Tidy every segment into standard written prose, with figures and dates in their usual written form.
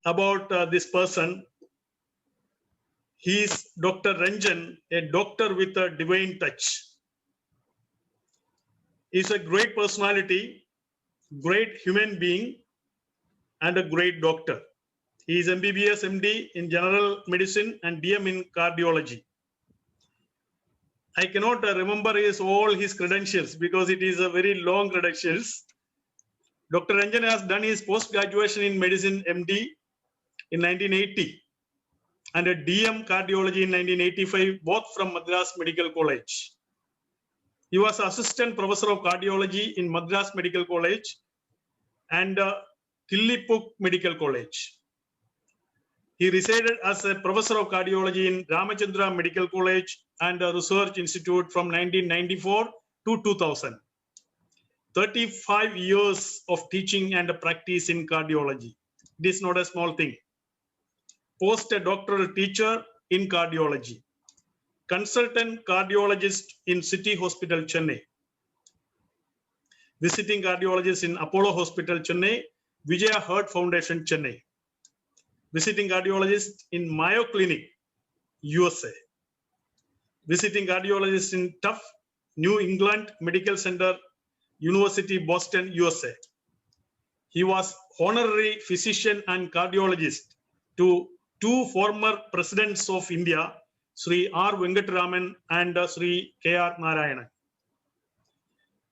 about this person. He is Dr. Ranjan, a doctor with a divine touch. He is a great personality, great human being, and a great doctor. He is MBBS, MD in general medicine and DM in cardiology. I cannot remember all his credentials because it is a very long credentials. Dr. Ranjan has done his post-graduation in medicine MD in 1980 and a DM cardiology in 1985, both from Madras Medical College. He was assistant professor of cardiology in Madras Medical College and Tillipuk Medical College. He resided as a professor of cardiology in Ramachandra Medical College and a research institute from 1994 to 2000. 35 years of teaching and practice in cardiology. It is not a small thing. Post-doctoral teacher in cardiology. Consultant cardiologist in City Hospital, Chennai. Visiting cardiologist in Apollo Hospital, Chennai. Vijaya Heart Foundation, Chennai. Visiting cardiologist in Mayo Clinic, USA. Visiting cardiologist in Tufts, New England Medical Center, University, Boston, USA. He was honorary physician and cardiologist to two former presidents of India, Sri R. Venkataraman and Sri K.R. Narayanan.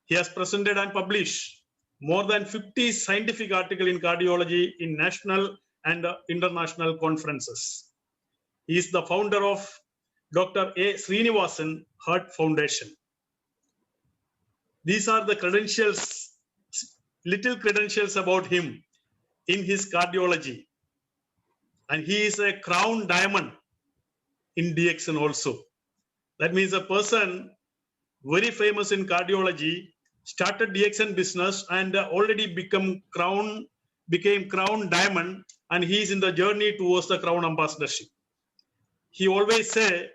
He has presented and published more than 50 scientific articles in cardiology in national and international conferences. He is the founder of Dr. A. Srinivasan Heart Foundation. These are the credentials, little credentials about him in his cardiology. And he is a crown diamond in DXN also. That means a person very famous in cardiology started DXN business and already became crown diamond, and he is in the journey towards the crown ambassadorship. He always say,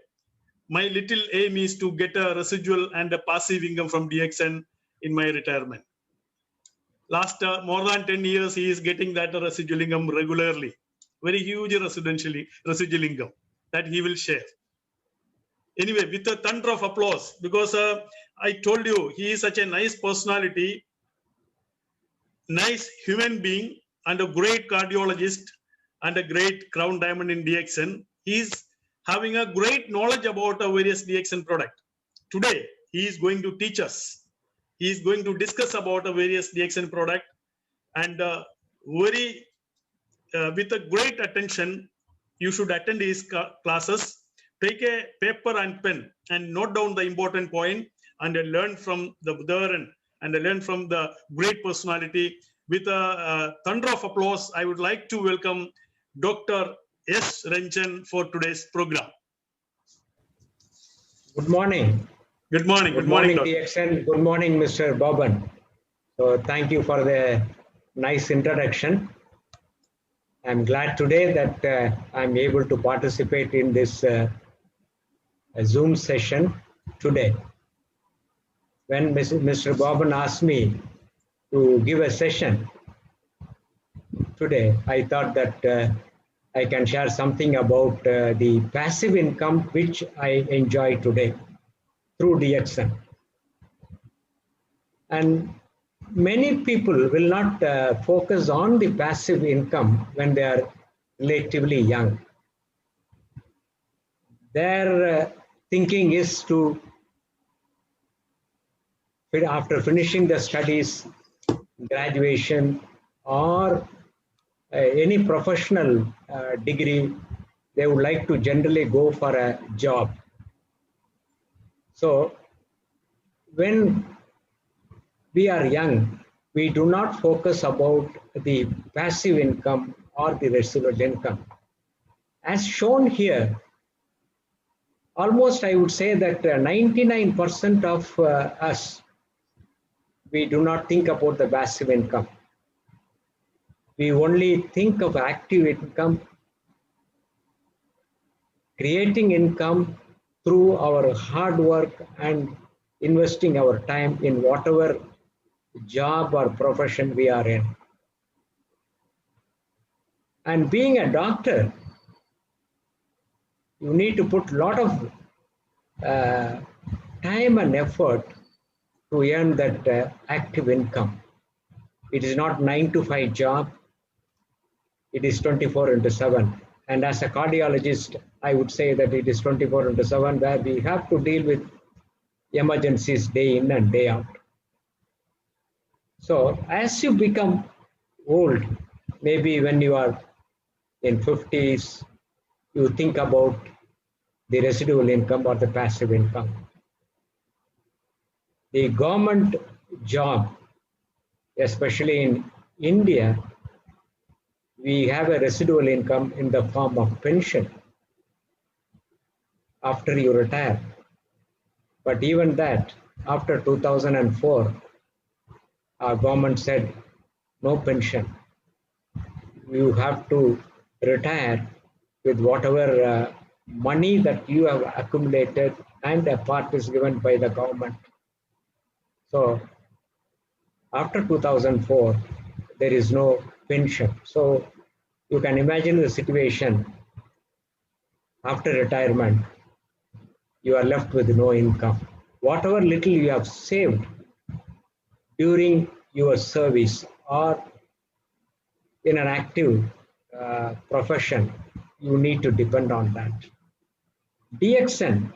my little aim is to get a residual and a passive income from DXN in my retirement. Last more than 10 years, he is getting that residual income regularly. Very huge residual income that he will share. Anyway, with a thunder of applause, because I told you, he is such a nice personality, nice human being, and a great cardiologist, and a great crown diamond in DXN. He is having a great knowledge about various DXN product. Today, he is going to teach us. He is going to discuss about various DXN product, and with a great attention, you should attend his classes. Take a paper and pen and note down the important point and learn from the Buddha and learn from the great personality. With a thunder of applause, I would like to welcome Dr. S. Ranjan for today's program. Good morning. Good morning. Good morning, DXN. Good morning, Mr. Boban. So thank you for the nice introduction. I'm glad today that I'm able to participate in this Zoom session today. When Mr. Boban asked me to give a session today, I thought that I can share something about the passive income which I enjoy today through DXN. And many people will not focus on the passive income when they are relatively young. Their thinking is to, after finishing the studies, graduation, or any professional degree, they would like to generally go for a job. So when we are young, we do not focus about the passive income or the residual income. As shown here, almost I would say that 99% of us, we do not think about the passive income. We only think of active income, creating income through our hard work and investing our time in whatever job or profession we are in. And being a doctor, you need to put a lot of time and effort to earn that active income. It is not 9 to 5 job. It is 24/7. And as a cardiologist, I would say that it is 24/7, where we have to deal with emergencies day in and day out. So as you become old, maybe when you are in 50s, you think about the residual income or the passive income. The government job, especially in India, we have a residual income in the form of pension after you retire. But even that, after 2004, our government said no pension. You have to retire with whatever money that you have accumulated, and a part is given by the government. So after 2004, there is no pension. So you can imagine the situation after retirement. You are left with no income. Whatever little you have saved during your service or in an active profession, you need to depend on that. DXN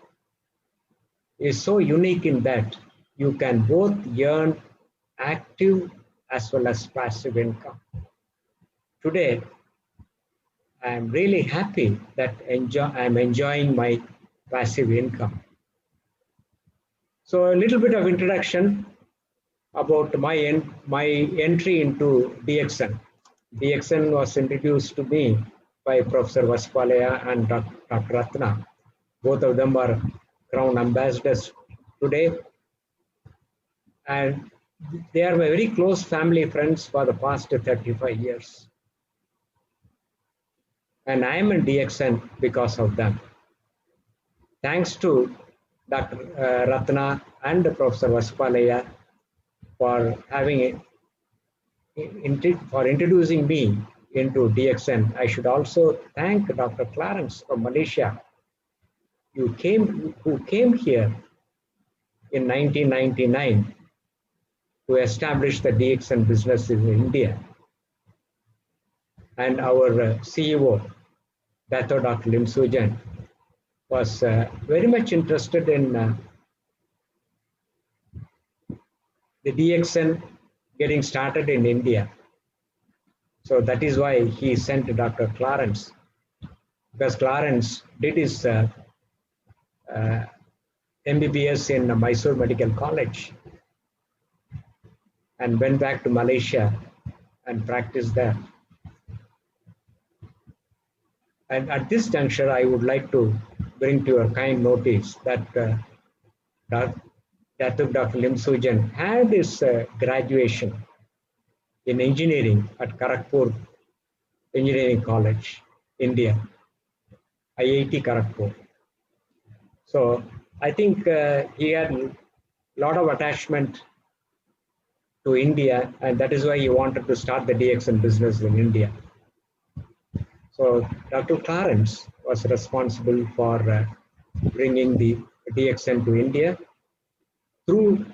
is so unique in that you can both earn active as well as passive income. Today, I am really happy that I am enjoying my passive income. So a little bit of introduction about my entry into DXN. DXN was introduced to me by Professor Vaspalaya and Dr. Ratna. Both of them are Crown Ambassadors today. And they are my very close family friends for the past 35 years. And I am in DXN because of them. Thanks to Dr. Ratna and Professor Vaspalaya for introducing me into DXN. I should also thank Dr. Clarence from Malaysia, who came here in 1999 to establish the DXN business in India. And our CEO, Dr. Lim Sujan, was very much interested in the DXN getting started in India. So that is why he sent Dr. Clarence, because Clarence did his MBBS in Mysore Medical College and went back to Malaysia and practiced there. And at this juncture, I would like to bring to your kind notice that Dr. Lim Sujan had his graduation in engineering at Kharagpur Engineering College, India, IIT Kharagpur. So I think he had a lot of attachment to India, and that is why he wanted to start the DXN business in India. So Dr. Clarence was responsible for bringing the DXN to India through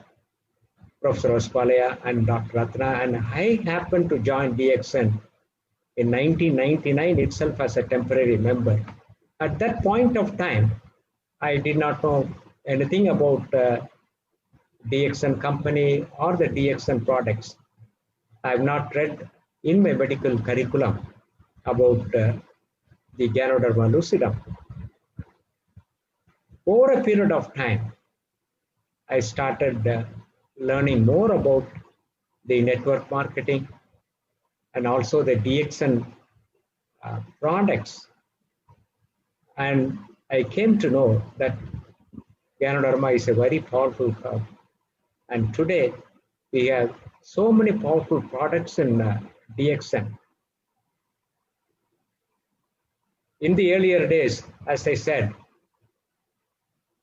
Professor Vaspalaya and Dr. Ratna, and I happened to join DXN in 1999 itself as a temporary member. At that point of time, I did not know anything about DXN company or the DXN products. I have not read in my medical curriculum about the Ganoderma lucidum. Over a period of time, I started learning more about the network marketing and also the DXN products. And I came to know that Ganoderma is a very powerful herb. And today, we have so many powerful products in DXN. In the earlier days, as I said,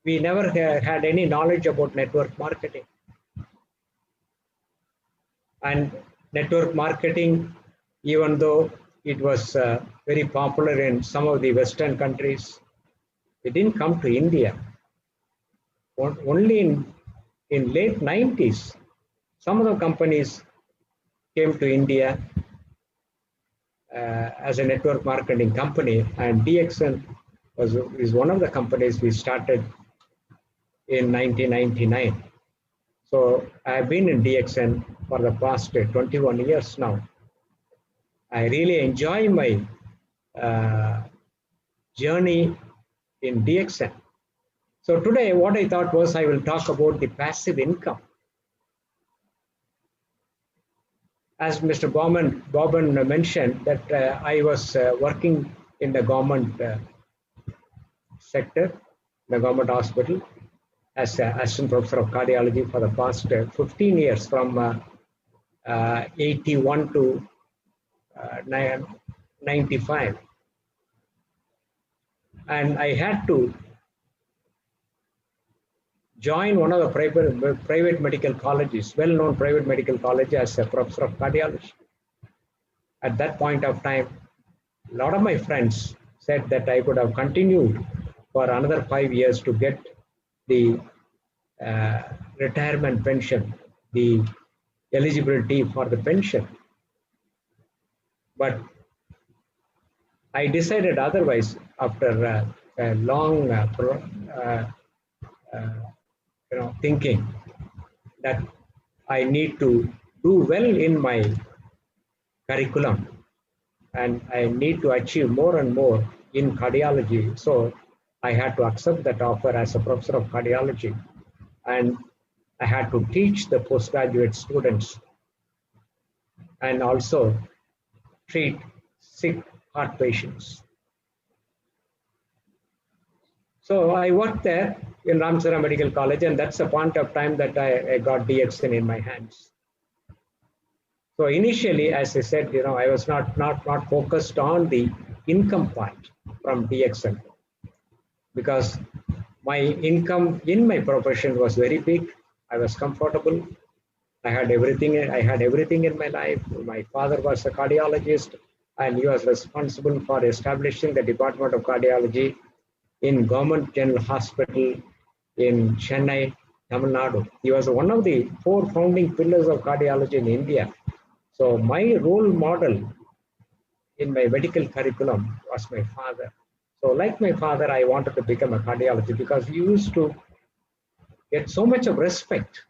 we never had any knowledge about network marketing. And network marketing, even though it was very popular in some of the Western countries. It didn't come to India. Only in late 90s, some of the companies came to India as a network marketing company, and DXN is one of the companies we started in 1999. So I've been in DXN for the past 21 years now. I really enjoy my journey in DXN. So today what I thought was I will talk about the passive income. As Mr. Boban mentioned, that I was working in the government sector, the government hospital, as an assistant professor of cardiology for the past 15 years, from 81 to 95. And I had to join one of the private medical colleges, well-known private medical college, as a professor of cardiology. At that point of time, a lot of my friends said that I could have continued for another 5 years to get the retirement pension, the eligibility for the pension. But I decided otherwise after a long thinking that I need to do well in my curriculum and I need to achieve more and more in cardiology. So I had to accept that offer as a professor of cardiology, and I had to teach the postgraduate students and also treat sick heart patients. So I worked there in Ramsara Medical College, and that's the point of time that I got DXN in my hands. So initially, as I said, I was not focused on the income part from DXN, because my income in my profession was very big. I was comfortable. I had everything in my life. My father was a cardiologist, and he was responsible for establishing the Department of Cardiology in Government General Hospital in Chennai, Tamil Nadu. He was one of the 4 founding pillars of cardiology in India. So my role model in my medical curriculum was my father. So like my father, I wanted to become a cardiologist because he used to get so much of respect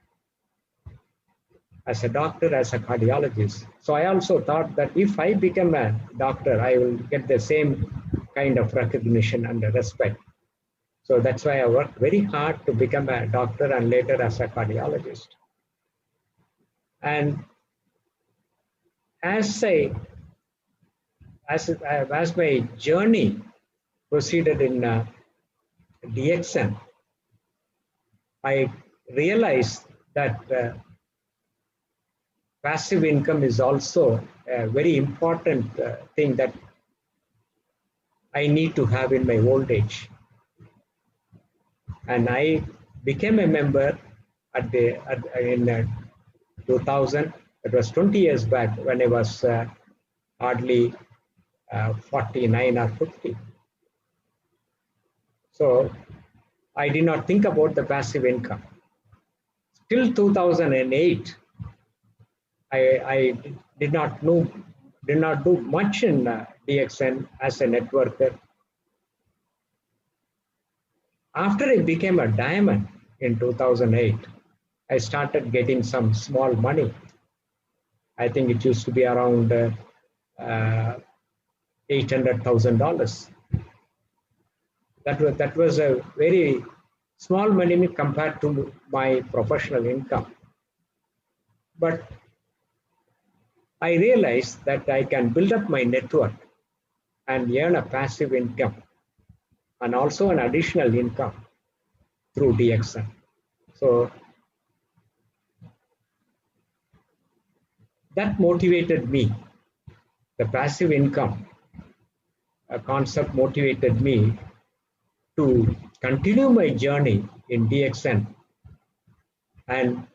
as a doctor, as a cardiologist. So I also thought that if I become a doctor, I will get the same kind of recognition and respect. So that's why I worked very hard to become a doctor and later as a cardiologist. And as my journey proceeded in DXN, I realized that passive income is also a very important thing that I need to have in my old age. And I became a member in 2000. It was 20 years back when I was hardly 49 or 50. So I did not think about the passive income. Till 2008, I did not do much in DXN as a networker. After I became a diamond in 2008, I started getting some small money. I think it used to be around $800,000. That was a very small money compared to my professional income. But I realized that I can build up my network and earn a passive income and also an additional income through DXN. So that motivated me. The passive income concept motivated me to continue my journey in DXN, and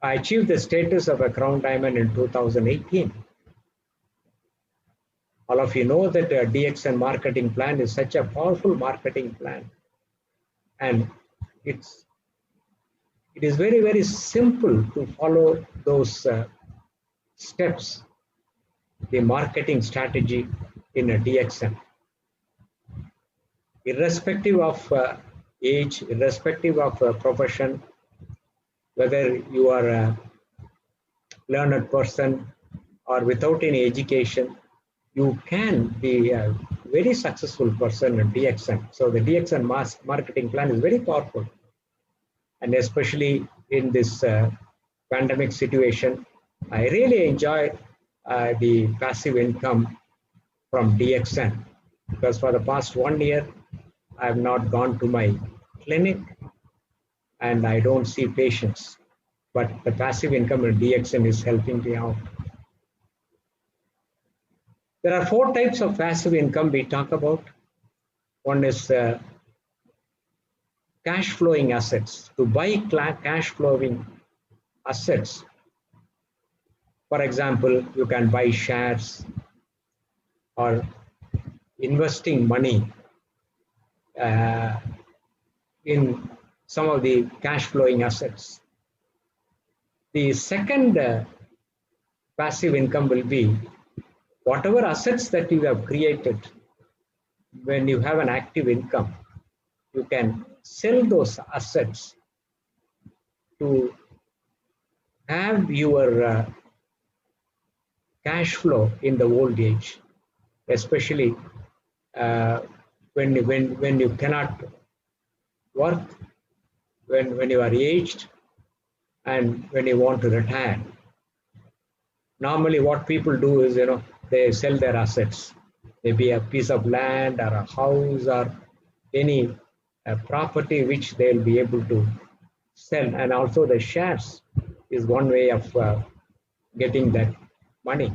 I achieved the status of a crown diamond in 2018. All of you know that a DXN marketing plan is such a powerful marketing plan. And it is very, very simple to follow those steps, the marketing strategy in a DXN. Irrespective of age, irrespective of profession, whether you are a learned person or without any education, you can be a very successful person in DXN. So the DXN marketing plan is very powerful. And especially in this pandemic situation, I really enjoy the passive income from DXN, because for the past 1 year, I have not gone to my clinic and I don't see patients, but the passive income in DXN is helping me out. There are 4 types of passive income we talk about. One is cash flowing assets, to buy cash flowing assets. For example, you can buy shares or investing money in some of the cash flowing assets. The second passive income will be whatever assets that you have created. When you have an active income, you can sell those assets to have your cash flow in the old age, especially when you cannot work, when you are aged, and when you want to retire. Normally what people do is, they sell their assets. Maybe a piece of land or a house or any property which they'll be able to sell. And also the shares is one way of getting that money.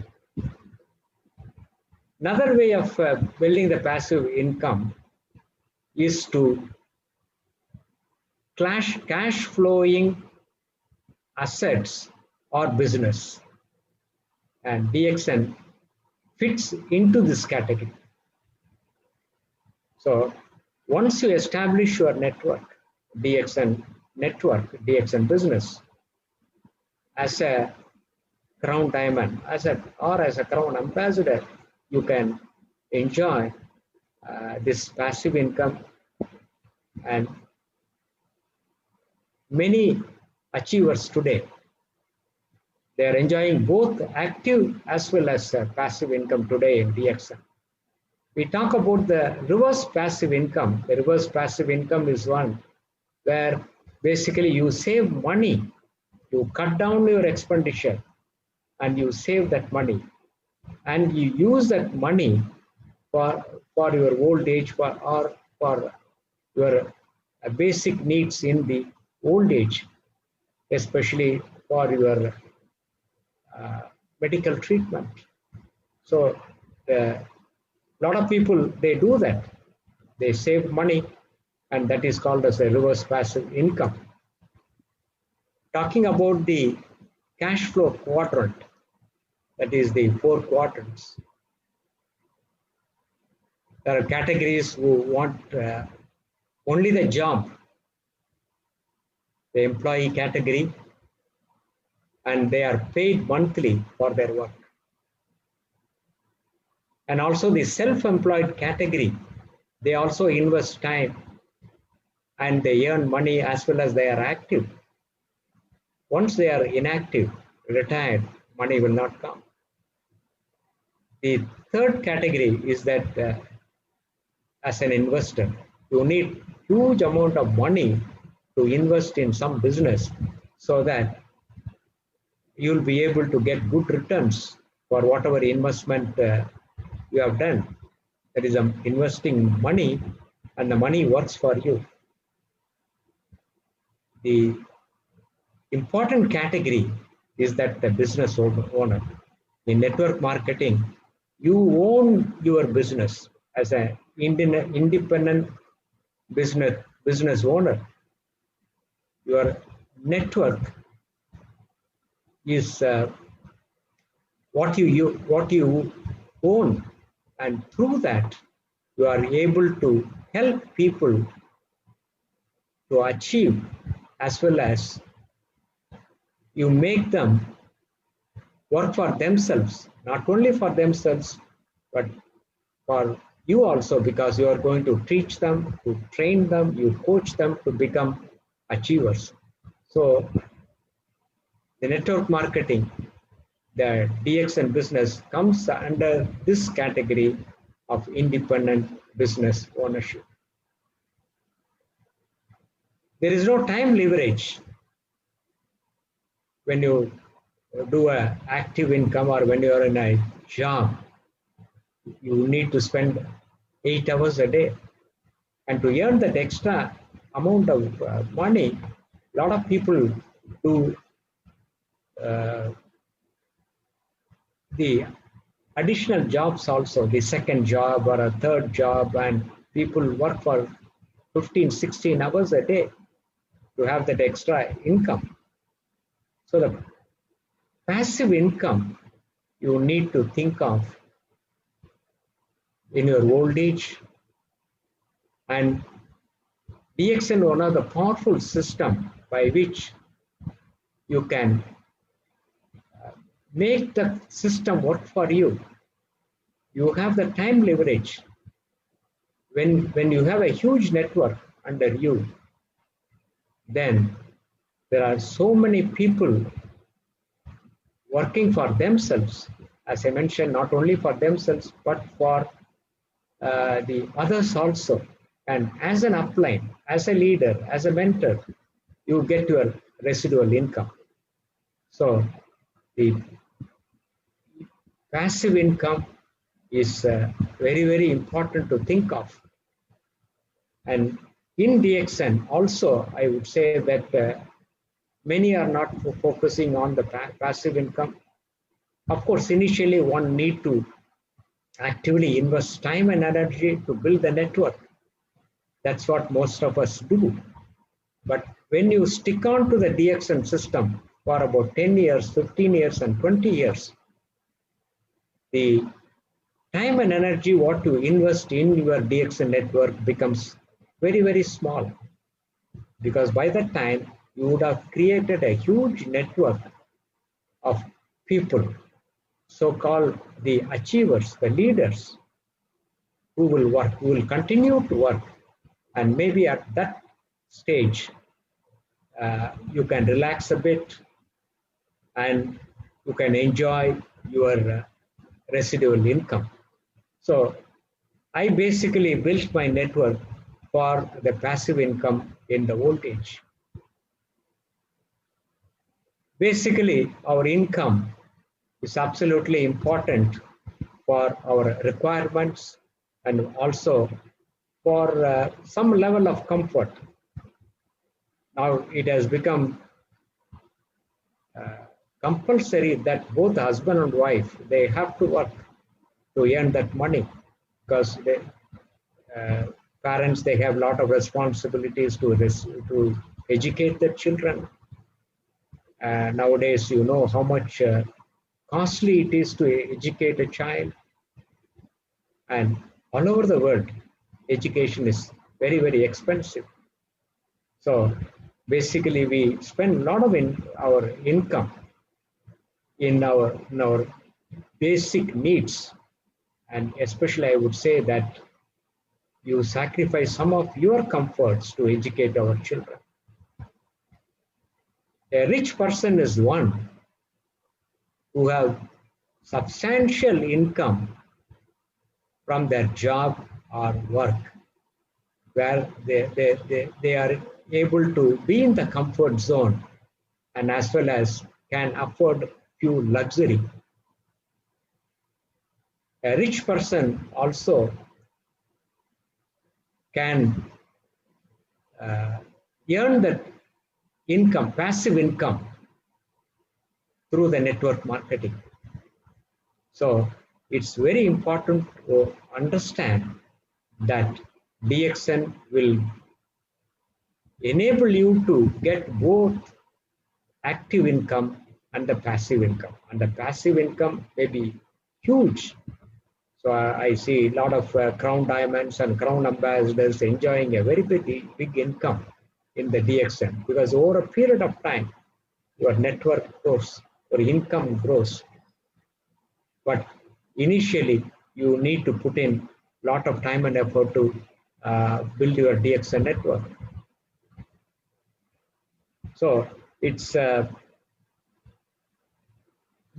Another way of building the passive income is to cash flowing assets or business. And DXN fits into this category. So once you establish your network, DXN network, DXN business, as a crown diamond, as a crown ambassador, you can enjoy this passive income. And many achievers today, they are enjoying both active as well as passive income today in DXN. We talk about the reverse passive income. The reverse passive income is one where basically you save money, you cut down your expenditure, and you save that money, and you use that money for your old age or for your basic needs in the old age, especially for your medical treatment. So a lot of people, they do that. They save money, and that is called as a reverse passive income. Talking about the cash flow quadrant, that is the 4 quadrants. There are categories who want only the job, the employee category, and they are paid monthly for their work. And also the self-employed category, they also invest time and they earn money as well as they are active. Once they are inactive, retired, money will not come. The third category is that as an investor, you need huge amount of money to invest in some business so that you'll be able to get good returns for whatever investment you have done. That is investing money, and the money works for you. The important category is that the business owner. In network marketing, you own your business as an independent business owner. Your network is what you own. And through that, you are able to help people to achieve, as well as you make them work for themselves, not only for themselves, but for you also, because you are going to teach them, to train them, you coach them to become achievers. So the network marketing, the DXN business comes under this category of independent business ownership. There is no time leverage when you do an active income, or when you are in a job. You need to spend 8 hours a day, and to earn that extra amount of money, a lot of people do the additional jobs also, the second job or a third job, and people work for 15, 16 hours a day to have that extra income. So the passive income you need to think of in your old age, and DXN one of the powerful system by which you can make the system work for you. You have the time leverage. When you have a huge network under you, then there are so many people working for themselves, as I mentioned, not only for themselves, but for the others also. And as an upline, as a leader, as a mentor, you get your residual income. So the passive income is very, very important to think of. And in DXN also, I would say that many are not focusing on the passive income. Of course, initially one need to actively invest time and energy to build the network. That's what most of us do. But when you stick on to the DXN system for about 10 years, 15 years, and 20 years, the time and energy what you invest in your DXN network becomes very, very small. Because by that time, you would have created a huge network of people, so-called the achievers, the leaders, who will work, who will continue to work. And maybe at that stage, you can relax a bit and you can enjoy your residual income. So I basically built my network for the passive income in the old age. Basically, our income is absolutely important for our requirements and also for some level of comfort. Now it has become compulsory that both husband and wife, they have to work to earn that money, because they, parents, they have a lot of responsibilities to educate their children. Nowadays, you know how much costly it is to educate a child. And all over the world, education is very, very expensive. So basically, we spend a lot of our income in our basic needs. And especially, I would say that you sacrifice some of your comforts to educate our children. A rich person is one who have substantial income from their job or work, where they are able to be in the comfort zone and as well as can afford few luxury. A rich person also can earn that income, passive income, through the network marketing. So it's very important to understand that DXN will enable you to get both active income and the passive income. And the passive income may be huge. So I see a lot of crown diamonds and crown ambassadors enjoying a very big income in the DXN, because over a period of time, your network grows, your income grows. But initially, you need to put in a lot of time and effort to build your DXN network. So it's a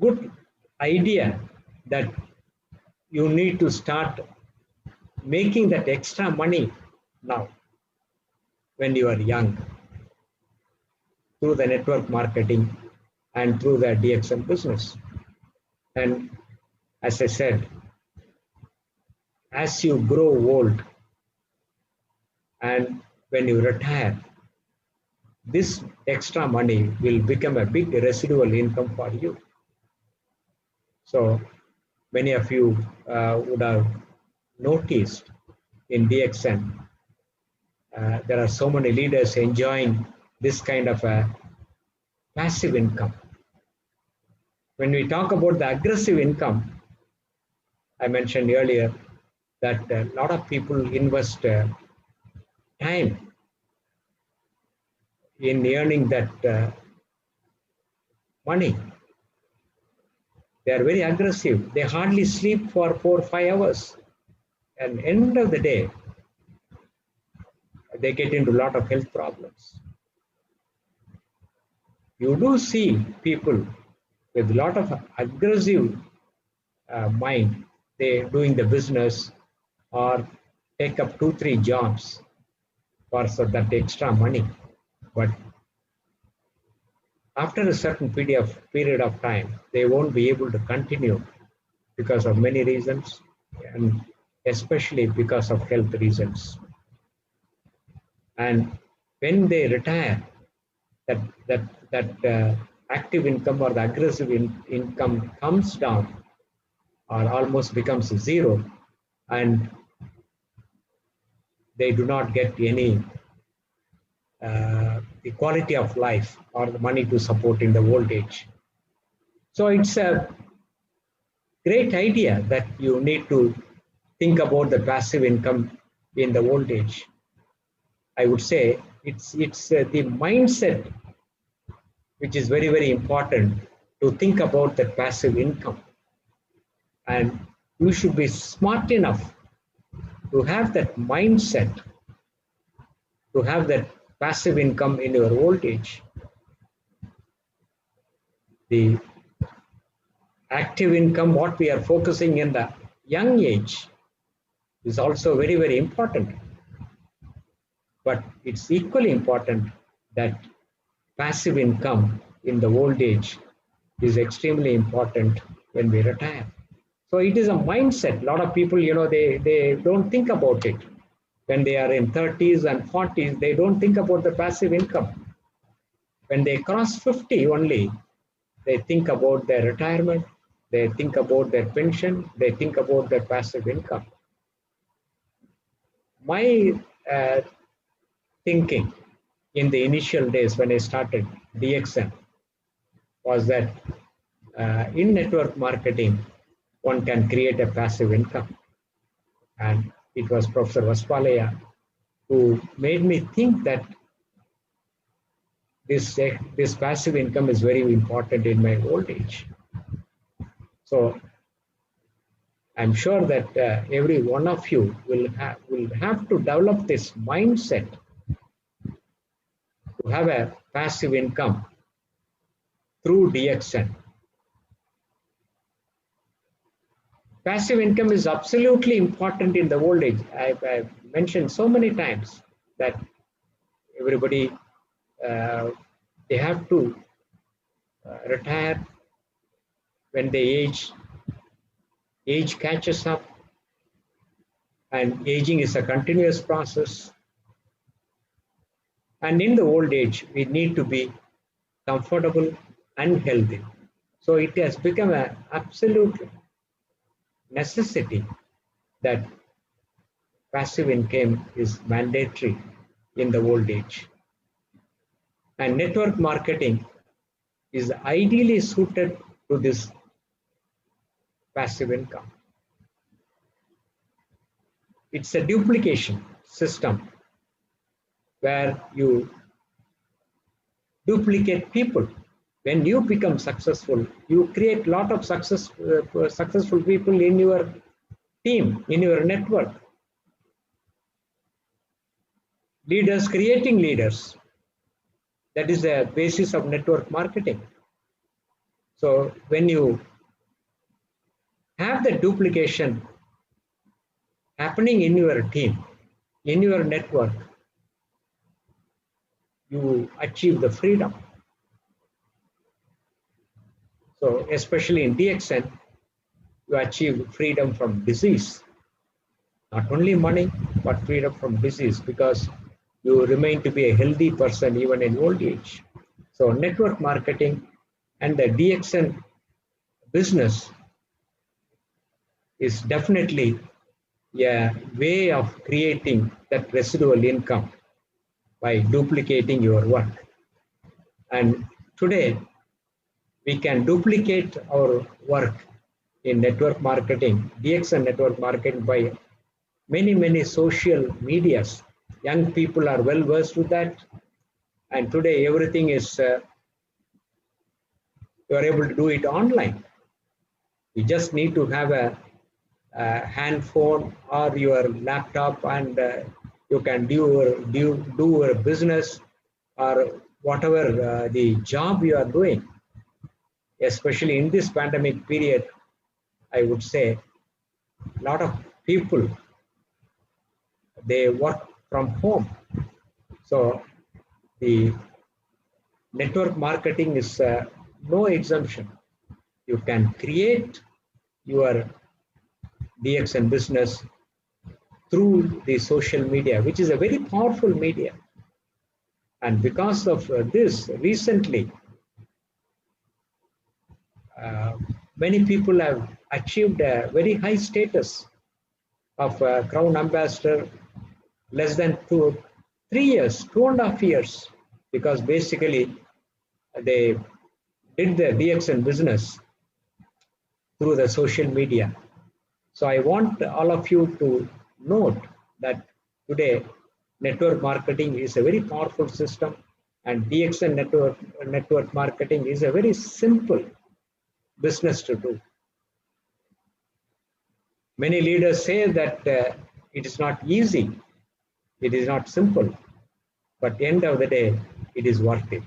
good idea that you need to start making that extra money now when you are young through the network marketing and through the DXM business. And as I said, as you grow old and when you retire, this extra money will become a big residual income for you. So many of you would have noticed in DXN, there are so many leaders enjoying this kind of a passive income. When we talk about the aggressive income, I mentioned earlier that a lot of people invest time in earning that money. They are very aggressive. They hardly sleep for 4 or 5 hours. And end of the day, they get into a lot of health problems. You do see people with a lot of aggressive mind. They doing the business or take up 2, 3 jobs for that extra money. But after a certain period of time, they won't be able to continue because of many reasons, and especially because of health reasons. And when they retire, that active income or the aggressive income comes down or almost becomes zero, and they do not get any the quality of life or the money to support in the old age. So it's a great idea that you need to think about the passive income in the old age. I would say it's the mindset which is very important to think about the passive income, and you should be smart enough to have that mindset to have that passive income in your old age. The active income, what we are focusing in the young age, is also very important. But it's equally important that passive income in the old age is extremely important when we retire. So it is a mindset. A lot of people, they don't think about it. When they are in 30s and 40s, they don't think about the passive income. When they cross 50 only, they think about their retirement, they think about their pension, they think about their passive income. My thinking in the initial days when I started DXN was that in network marketing, one can create a passive income. And it was Professor Vaspalaya who made me think that this passive income is very important in my old age. So I'm sure that every one of you will have to develop this mindset to have a passive income through DXN. Passive income is absolutely important in the old age. I've mentioned so many times that everybody, they have to retire when they age catches up, and aging is a continuous process. And in the old age, we need to be comfortable and healthy. So it has become an absolute necessity that passive income is mandatory in the old age. And network marketing is ideally suited to this passive income. it's a duplication system where you duplicate people. When you become successful, you create a lot of successful people in your team, in your network. Leaders creating leaders. That is the basis of network marketing. So when you have the duplication happening in your team, in your network, you achieve the freedom. So especially in DXN, you achieve freedom from disease. Not only money, but freedom from disease, because you remain to be a healthy person even in old age. So network marketing and the DXN business is definitely a way of creating that residual income by duplicating your work. And today, we can duplicate our work in network marketing, DXN network marketing, by many social medias. Young people are well versed with that. And today, everything is, you are able to do it online. You just need to have a hand phone or your laptop, and you can do your business or whatever the job you are doing. Especially in this pandemic period, I would say a lot of people, they work from home. So the network marketing is no exemption. You can create your DXN business through the social media, which is a very powerful media. And because of this, recently, many people have achieved a very high status of Crown Ambassador less than 3 years, 2.5 years, because basically they did the DXN business through the social media. So I want all of you to note that today network marketing is a very powerful system, and DXN network marketing is a very simple business to do. Many leaders say that it is not easy, it is not simple, but at the end of the day, it is worth it.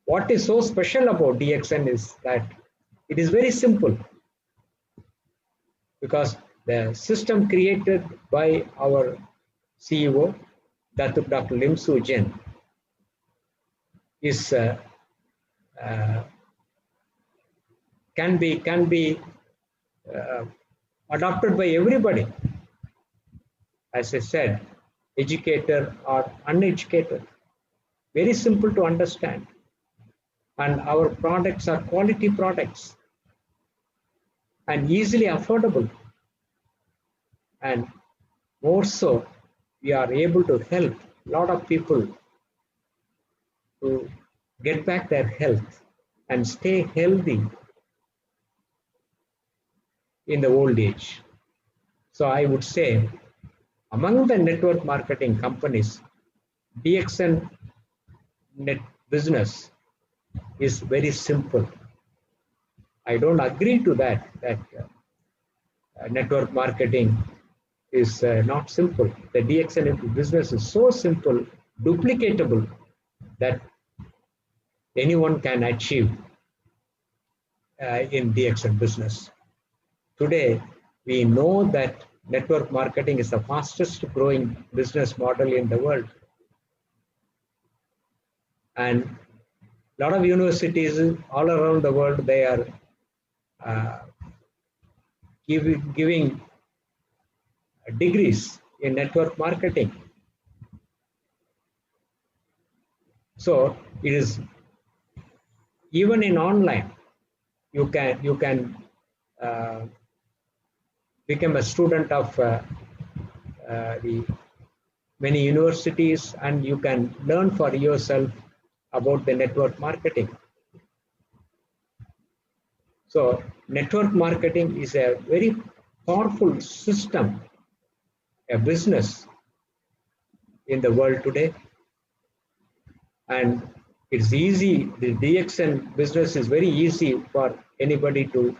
What is so special about DXN is that it is very simple, because the system created by our CEO, Dr. Lim Soo Jin, is can be adopted by everybody. As I said, educated or uneducated. Very simple to understand. And our products are quality products and easily affordable. And more so, we are able to help a lot of people to get back their health and stay healthy in the old age. So I would say, among the network marketing companies, DXN net business is very simple. I don't agree to that network marketing is not simple. The DXN business is so simple, duplicatable, that anyone can achieve in DXN business. Today, we know that network marketing is the fastest growing business model in the world. And a lot of universities all around the world, they are giving degrees in network marketing. So it is, even in online, you can become a student of the many universities, and you can learn for yourself about the network marketing. So network marketing is a very powerful system a business in the world today. And it's easy, the DXN business is very easy for anybody to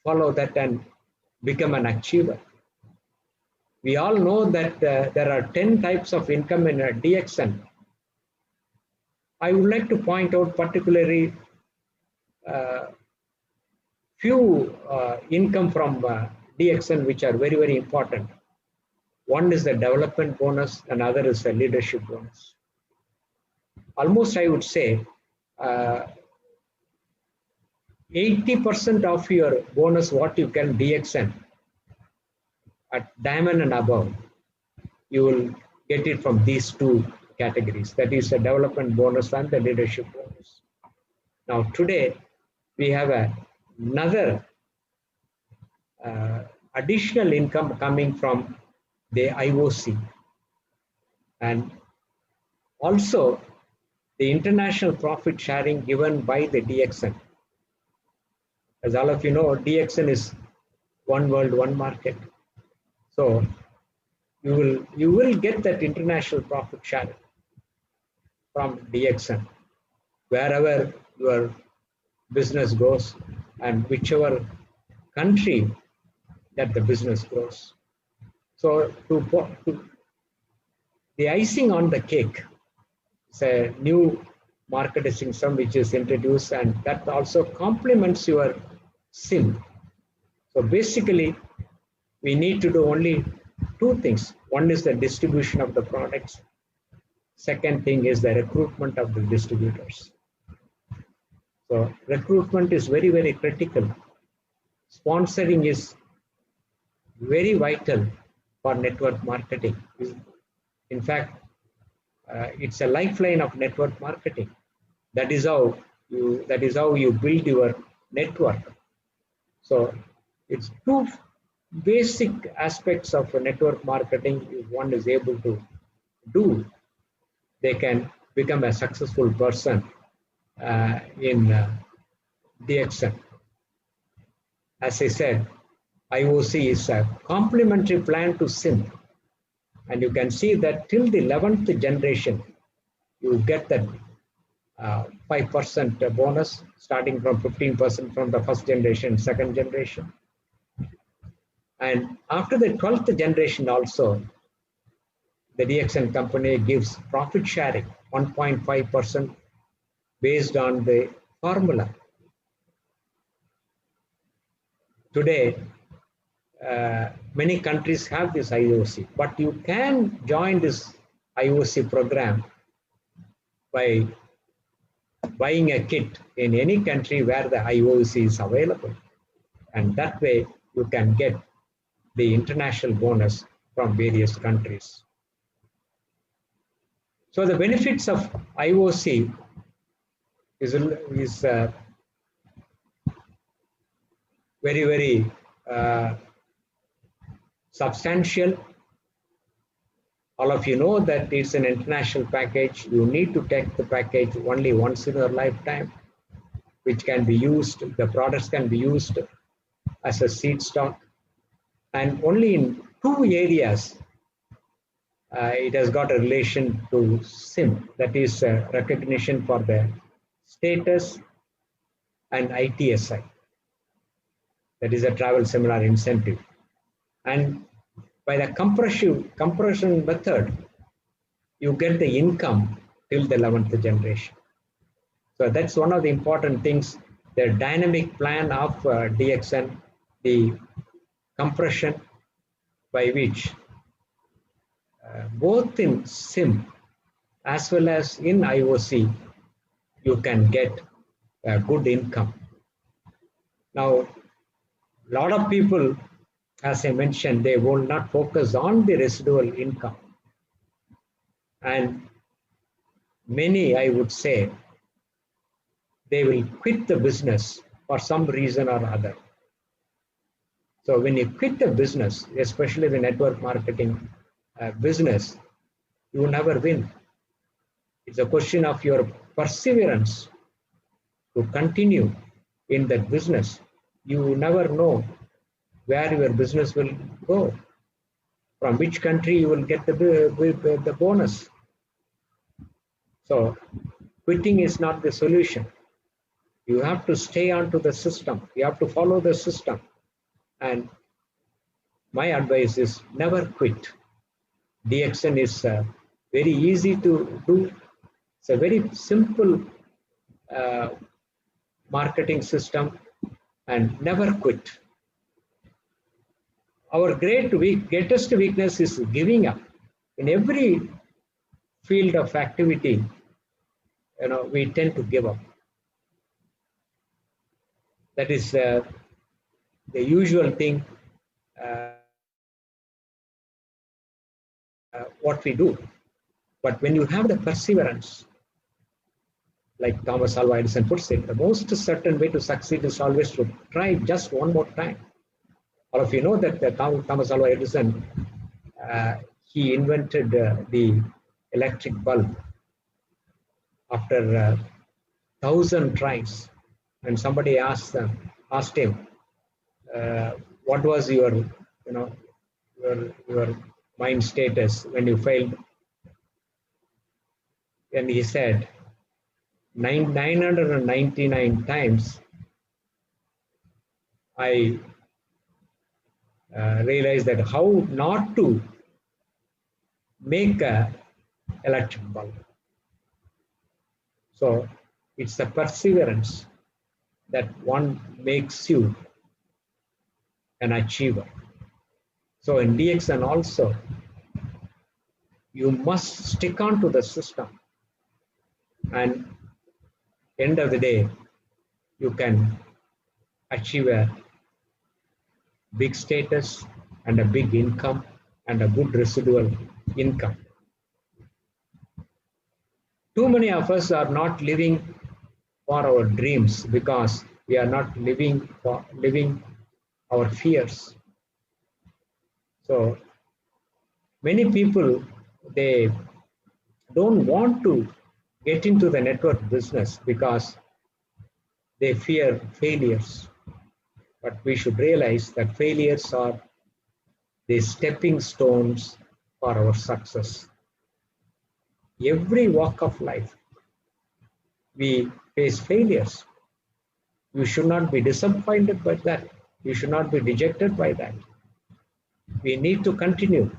follow that and become an achiever. We all know that there are 10 types of income in a DXN. I would like to point out particularly few income from DXN which are very, very important. One is the development bonus, another is the leadership bonus. Almost I would say 80% of your bonus what you can DXN at diamond and above, you will get it from these two categories. That is the development bonus and the leadership bonus. Now today we have another additional income coming from the IOC and also the international profit sharing given by the DXN. As all of you know, DXN is one world, one market. So you will get that international profit sharing from DXN wherever your business goes and whichever country that the business grows. So the icing on the cake is a new marketing system which is introduced, and that also complements your SIM. So basically, we need to do only two things. One is the distribution of the products. Second thing is the recruitment of the distributors. So recruitment is very, very critical. Sponsoring is very vital for network marketing. In fact, it's a lifeline of network marketing. That is how you build your network. So it's two basic aspects of network marketing. If one is able to do, they can become a successful person in DXN. As I said, IOC is a complementary plan to SIM. And you can see that till the 11th generation, you get that 5% bonus, starting from 15% from the first generation, second generation. And after the 12th generation also, the DXN company gives profit sharing, 1.5% based on the formula. Today, many countries have this IOC, but you can join this IOC program by buying a kit in any country where the IOC is available. And that way you can get the international bonus from various countries. So the benefits of IOC is very, very substantial. All of you know that it's an international package. You need to take the package only once in your lifetime, which can be used, the products can be used as a seed stock. And only in two areas, it has got a relation to SIM, that is recognition for the status, and ITSI, that is a travel seminar incentive. And by the compression method, you get the income till the 11th generation. So that's one of the important things, the dynamic plan of DXN, the compression by which both in SIM as well as in IOC, you can get a good income. Now, a lot of people, as I mentioned, they will not focus on the residual income. And many, I would say, they will quit the business for some reason or other. So when you quit the business, especially the network marketing business, you will never win. It's a question of your perseverance to continue in that business. You never know where your business will go, from which country you will get the bonus. So quitting is not the solution. You have to stay onto the system. You have to follow the system. And my advice is never quit. DXN is very easy to do. It's a very simple marketing system, and never quit. Our greatest weakness is giving up. In every field of activity, we tend to give up. That is the usual thing, what we do. But when you have the perseverance, like Thomas Alva Edison puts it, the most certain way to succeed is always to try just one more time. All of you know that Thomas Alva Edison, he invented the electric bulb after 1,000 tries. And somebody asked him, what was your mind status when you failed? And he said, 999 times I realized that how not to make a electric bulb. So it's the perseverance that one makes you an achiever. So in DXN also, you must stick on to the system, and end of the day, you can achieve a big status and a big income and a good residual income. Too many of us are not living for our dreams because we are not living our fears. So many people, they don't want to get into the network business because they fear failures. But we should realize that failures are the stepping stones for our success. Every walk of life, we face failures. You should not be disappointed by that. You should not be dejected by that. We need to continue.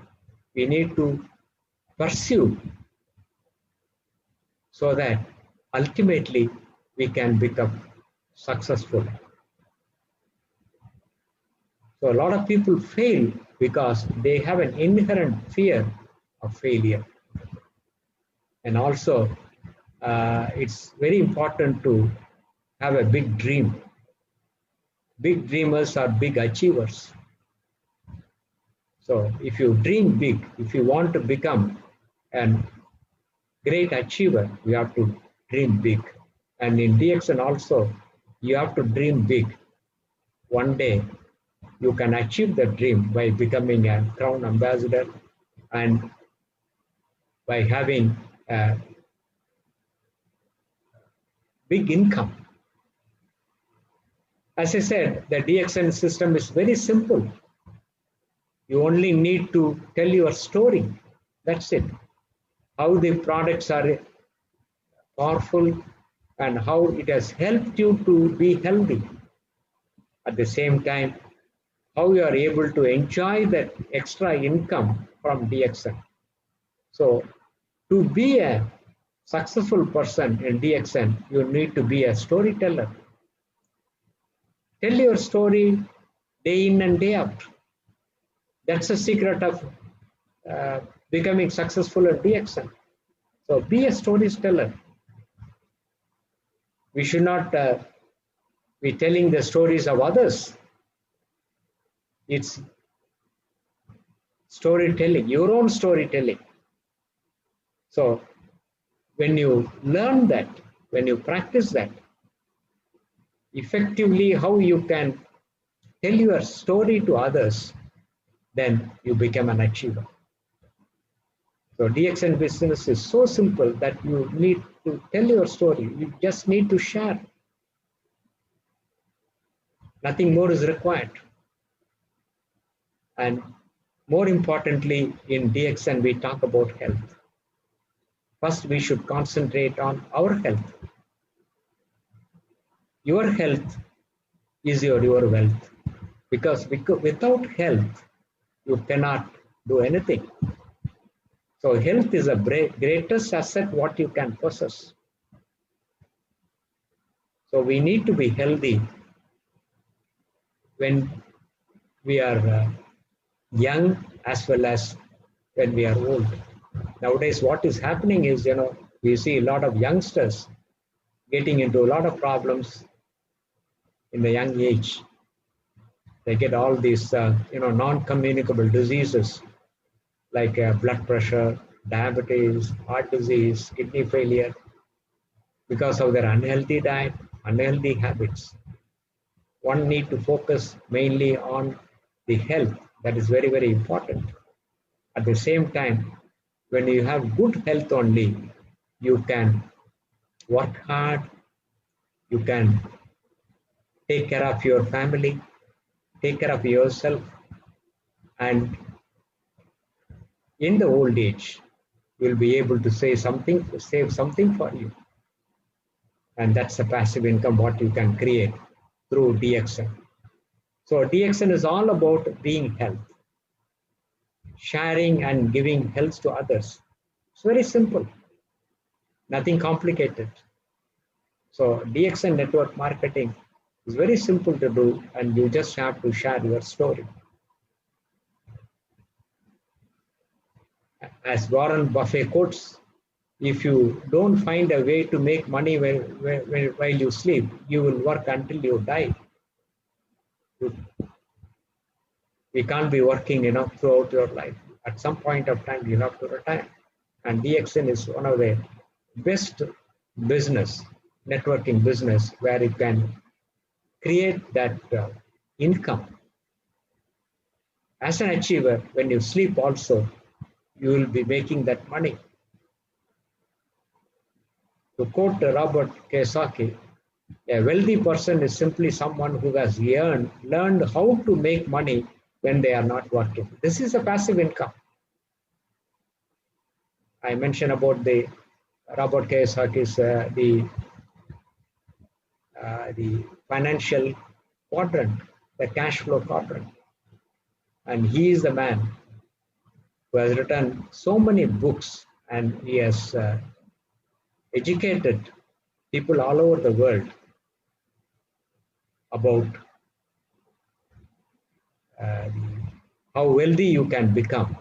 We need to pursue so that ultimately we can become successful. So a lot of people fail because they have an inherent fear of failure. And also, it's very important to have a big dream. Big dreamers are big achievers. So if you dream big, if you want to become a great achiever, you have to dream big. And in DXN also, you have to dream big. One day, you can achieve the dream by becoming a crown ambassador and by having a big income. As I said, the DXN system is very simple. You only need to tell your story. That's it. How the products are powerful and how it has helped you to be healthy. At the same time, how you are able to enjoy that extra income from DXN. So to be a successful person in DXN, you need to be a storyteller. Tell your story day in and day out. That's the secret of becoming successful at DXN. So be a storyteller. We should not be telling the stories of others. It's storytelling, your own storytelling. So when you learn that, when you practice that, effectively how you can tell your story to others, then you become an achiever. So DXN business is so simple that you need to tell your story. You just need to share. Nothing more is required. And more importantly, in DXN, we talk about health. First, we should concentrate on our health. Your health is your wealth, because without health, you cannot do anything. So health is a greatest asset what you can possess. So we need to be healthy when we are young as well as when we are old. Nowadays, what is happening is, we see a lot of youngsters getting into a lot of problems in the young age. They get all these, non-communicable diseases like blood pressure, diabetes, heart disease, kidney failure, because of their unhealthy diet, unhealthy habits. One need to focus mainly on the health. That is very, very important. At the same time, when you have good health only, you can work hard, you can take care of your family, take care of yourself, and in the old age, you'll be able to save something for you. And that's a passive income what you can create through DXN. So DXN is all about being health, sharing and giving health to others. It's very simple, nothing complicated. So DXN network marketing is very simple to do, and you just have to share your story. As Warren Buffett quotes, if you don't find a way to make money while you sleep, you will work until you die. We can't be working throughout your life. At some point of time, you have to retire. And DXN is one of the best networking business, where you can create that income. As an achiever, when you sleep also, you will be making that money. To quote Robert Kiyosaki, a wealthy person is simply someone who has learned how to make money when they are not working. This is a passive income. I mentioned about the Robert Kiyosaki's the financial quadrant, the cash flow quadrant. And he is the man who has written so many books, and he has educated people all over the world about how wealthy you can become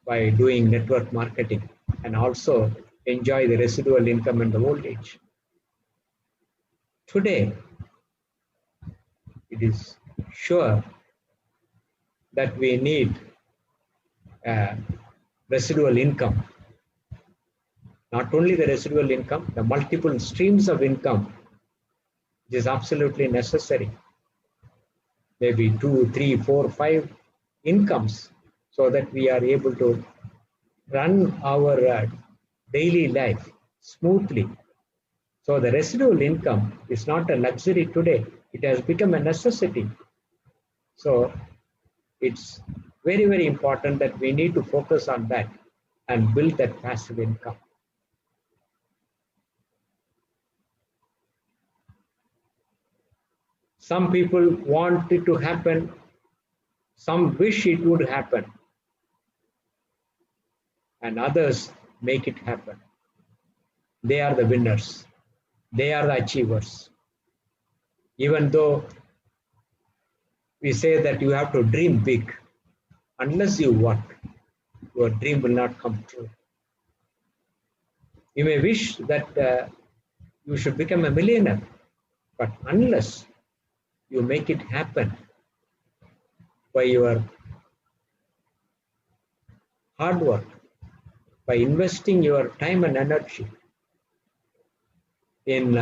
by doing network marketing, and also enjoy the residual income in the old age. Today, it is sure that we need residual income. Not only the residual income, the multiple streams of income is absolutely necessary. Maybe 2, 3, 4, 5 incomes, so that we are able to run our daily life smoothly. So the residual income is not a luxury today. It has become a necessity. So it's very, very important that we need to focus on that and build that passive income. Some people want it to happen. Some wish it would happen. And others make it happen. They are the winners. They are the achievers. Even though we say that you have to dream big, unless you work, your dream will not come true. You may wish that you should become a millionaire, but unless you make it happen by your hard work, by investing your time and energy in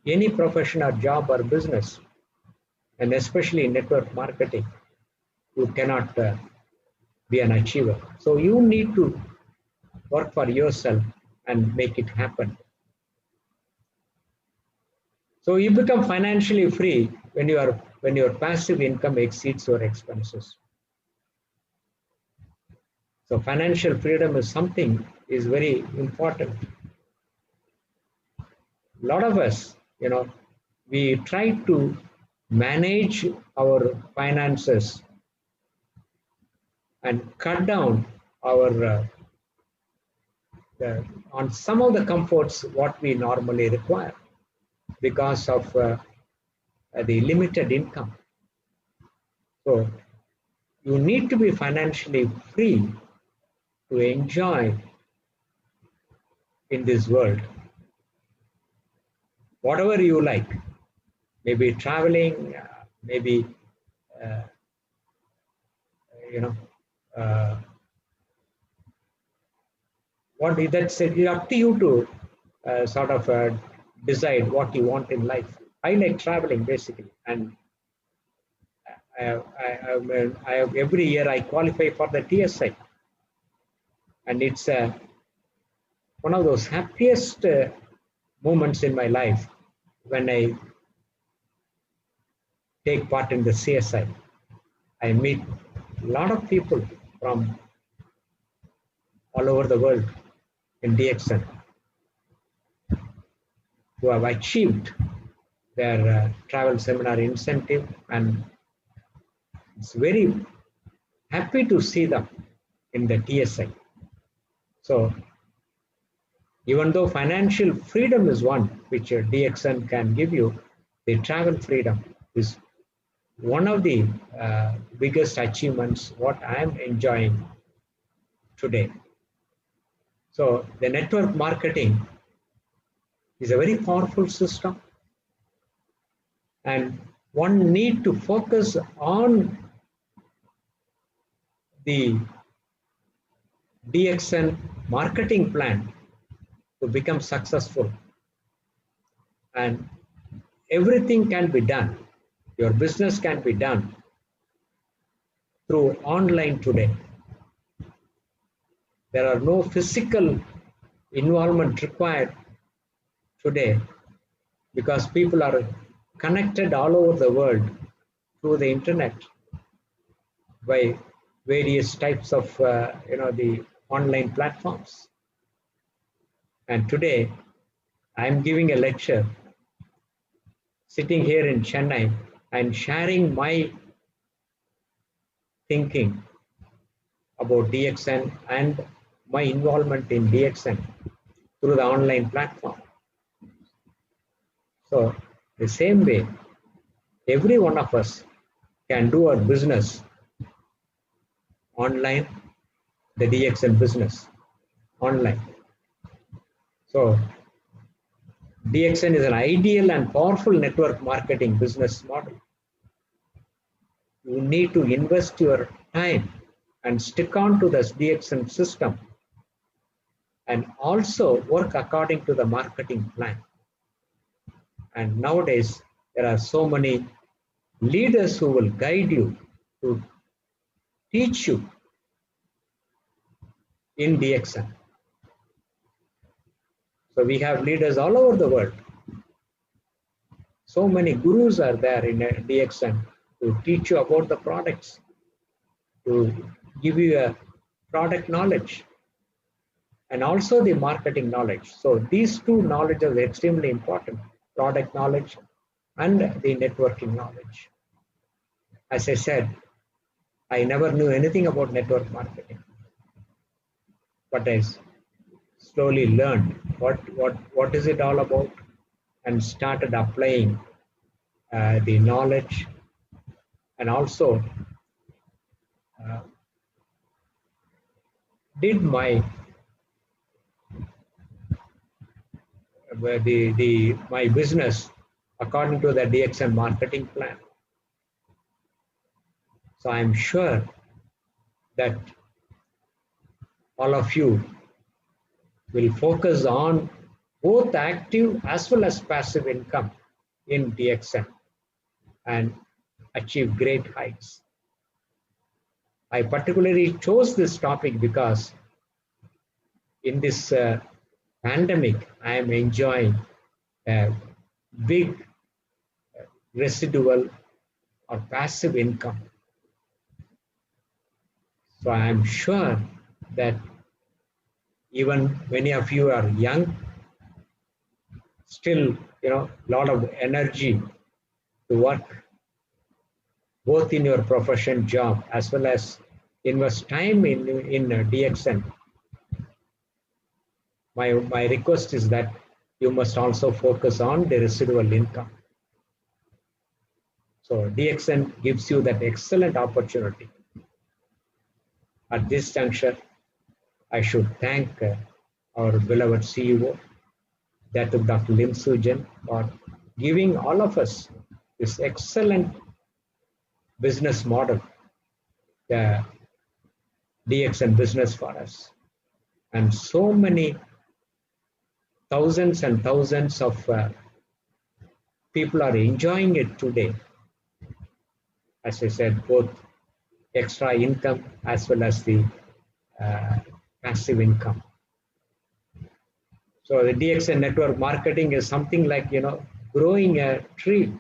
any profession or job or business, and especially in network marketing, you cannot be an achiever. So you need to work for yourself and make it happen. So you become financially free when your passive income exceeds your expenses. So financial freedom is something is very important. A lot of us, we try to manage our finances and cut down our on some of the comforts what we normally require because of the limited income. So you need to be financially free to enjoy in this world whatever you like, maybe traveling, maybe uh, you know uh, what that's up to you to sort of decide what you want in life. I like traveling basically, and every year I qualify for the TSI, and it's one of those happiest moments in my life when I take part in the CSI. I meet a lot of people from all over the world in DXN who have achieved their travel seminar incentive, and it's very happy to see them in the TSI. So even though financial freedom is one which DXN can give you, the travel freedom is one of the biggest achievements what I am enjoying today. So the network marketing is a very powerful system, and one need to focus on the DXN marketing plan to become successful, and everything can be done. Your business can be done through online today. There are no physical involvement required today because people are connected all over the world through the internet by various types of the online platforms. And today I'm giving a lecture sitting here in Chennai and sharing my thinking about DXN and my involvement in DXN through the online platform. So the same way, every one of us can do our business online, the DXN business online. So DXN is an ideal and powerful network marketing business model. You need to invest your time and stick on to this DXN system and also work according to the marketing plan. And nowadays, there are so many leaders who will guide you to teach you in DXN. So we have leaders all over the world. So many gurus are there in DXN to teach you about the products, to give you a product knowledge and also the marketing knowledge. So these two knowledge are extremely important, product knowledge and the networking knowledge. As I said, I never knew anything about network marketing, but I slowly learned what is it all about and started applying the knowledge, and also did my my business according to the DXN marketing plan. So I'm sure that all of you will focus on both active as well as passive income in DXN and achieve great heights. I particularly chose this topic because in this pandemic, I am enjoying a big residual or passive income. So I am sure that even many of you are young, still, a lot of energy to work both in your profession, job, as well as invest time in DXN. My request is that you must also focus on the residual income. So DXN gives you that excellent opportunity. At this juncture, I should thank our beloved CEO, Dr. Lim Sujan, for giving all of us this excellent business model, the DXN business for us. And so many thousands and thousands of people are enjoying it today. As I said, both extra income as well as the passive income. So the DXN network marketing is something like, growing a tree.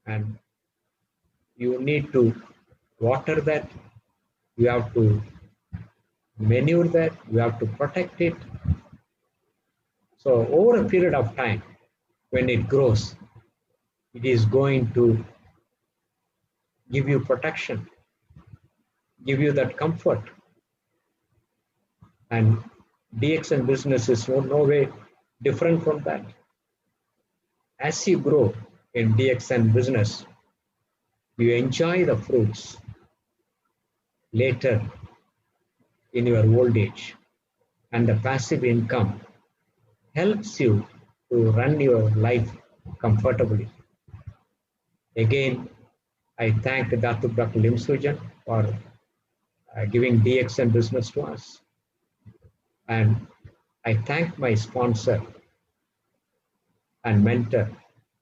And you need to water that, you have to manure that, you have to protect it. So over a period of time, when it grows, it is going to give you protection, give you that comfort. And DXN business is no way different from that. As you grow in DXN business, you enjoy the fruits later in your old age, and the passive income helps you to run your life comfortably. Again, I thank Dr. Lim Sujan for giving DXN business to us. And I thank my sponsor and mentor,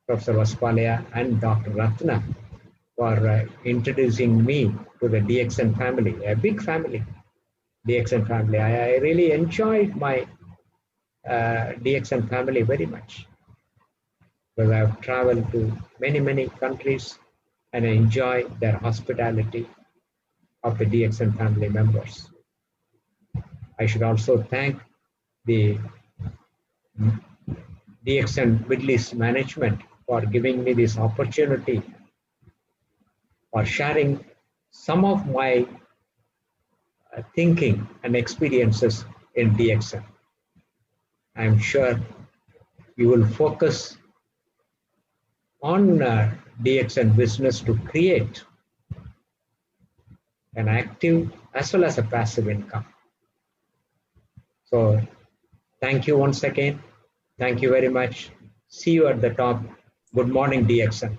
Professor Vaspalaya and Dr. Ratna, for introducing me to the DXN family, a big family, DXN family. I really enjoyed my DXN family very much, because I've traveled to many countries and I enjoy their hospitality of the DXN family members. I should also thank the DXN Middle East management for giving me this opportunity, for sharing some of my thinking and experiences in DXN. I'm sure you will focus on DXN business to create an active as well as a passive income. So thank you once again. Thank you very much. See you at the top. Good morning, DXN.